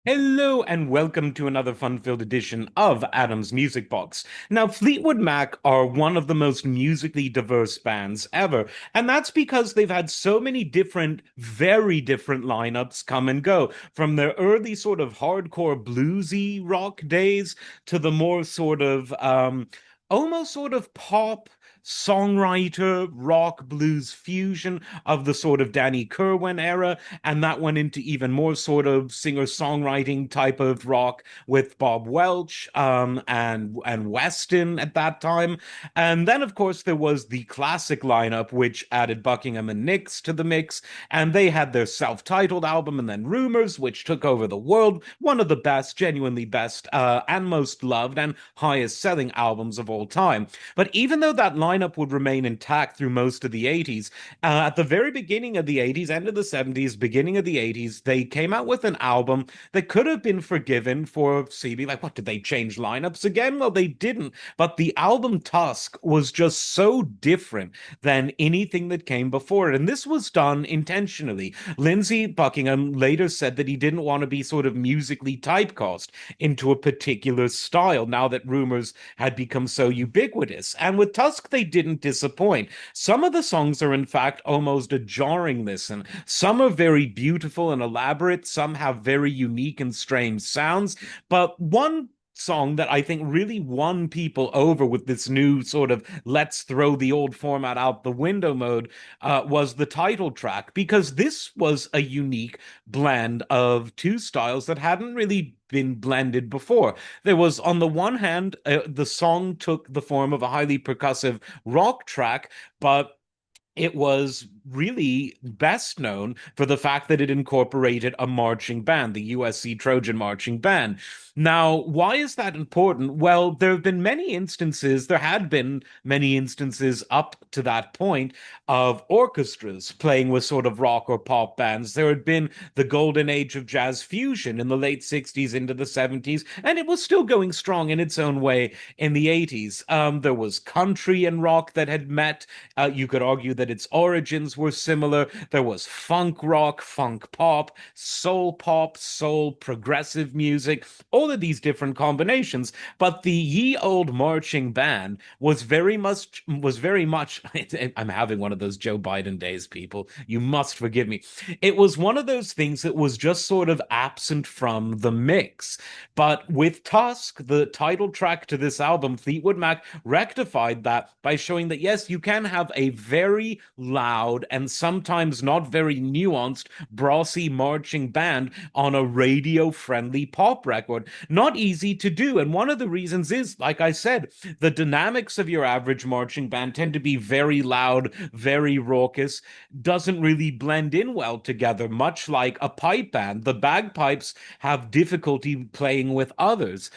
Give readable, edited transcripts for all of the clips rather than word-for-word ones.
Hello and welcome to another fun-filled edition of Adam's Music Box. Now, Fleetwood Mac are one of the most musically diverse bands ever, and that's because they've had so many different, very different lineups come and go, from their early sort of hardcore bluesy rock days to the more sort of almost sort of pop songwriter rock blues fusion of the sort of Danny Kirwan era, and that went into even more sort of singer-songwriting type of rock with Bob Welch and Weston at that time. And then, of course, there was the classic lineup, which added Buckingham and Nicks to the mix, and they had their self-titled album, and then Rumors, which took over the world, one of the best, genuinely best, and most loved and highest-selling albums of all time. But even though that lineup would remain intact through most of the 80s, at the very beginning of the 80s, end of the 70s, beginning of the 80s, they came out with an album that could have been forgiven for CB. Like, what, did they change lineups again? Well, they didn't. But the album Tusk was just so different than anything that came before it. And this was done intentionally. Lindsey Buckingham later said that he didn't want to be sort of musically typecast into a particular style now that Rumors had become so ubiquitous. And with Tusk, they didn't disappoint. Some of the songs are, in fact, almost a jarring listen. Some are very beautiful and elaborate, some have very unique and strange sounds. But one song that I think really won people over with this new sort of let's throw the old format out the window mode was the title track, because this was a unique blend of two styles that hadn't really been blended before. There was, on the one hand, the song took the form of a highly percussive rock track, but it was really best known for the fact that it incorporated a marching band, the USC Trojan Marching Band. Now, why is that important? Well, there had been many instances up to that point of orchestras playing with sort of rock or pop bands. There had been the golden age of jazz fusion in the late 60s into the 70s, and it was still going strong in its own way in the 80s. There was country and rock that had met. You could argue that its origins were similar. There was funk rock, funk pop, soul progressive music, all of these different combinations. But the ye old marching band was very much I'm having one of those Joe Biden days, people. You must forgive me. It was one of those things that was just sort of absent from the mix. But with Tusk, the title track to this album, Fleetwood Mac rectified that by showing that yes, you can have a very loud and sometimes not very nuanced brassy marching band on a radio-friendly pop record. Not easy to do, and one of the reasons is, like I said, the dynamics of your average marching band tend to be very loud, very raucous, doesn't really blend in well together, much like a pipe band. The bagpipes have difficulty playing with others,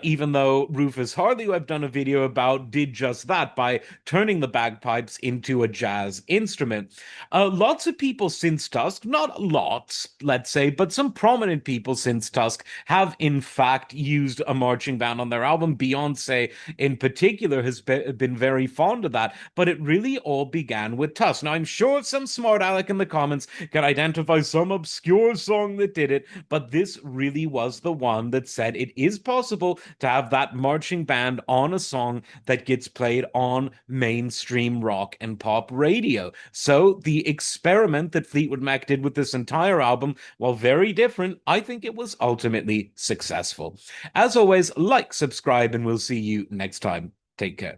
even though Rufus Harley, who I've done a video about, did just that by turning the bagpipes into a jazz instrument. Lots of people since Tusk, not lots, let's say, but some prominent people since Tusk have in fact used a marching band on their album. Beyonce, in particular, has been very fond of that, but it really all began with Tusk. Now, I'm sure some smart aleck in the comments can identify some obscure song that did it, but this really was the one that said it is possible to have that marching band on a song that gets played on mainstream rock and pop radio. So the experiment that Fleetwood Mac did with this entire album, while very different, I think it was ultimately successful. As always, like, subscribe, and we'll see you next time. Take care.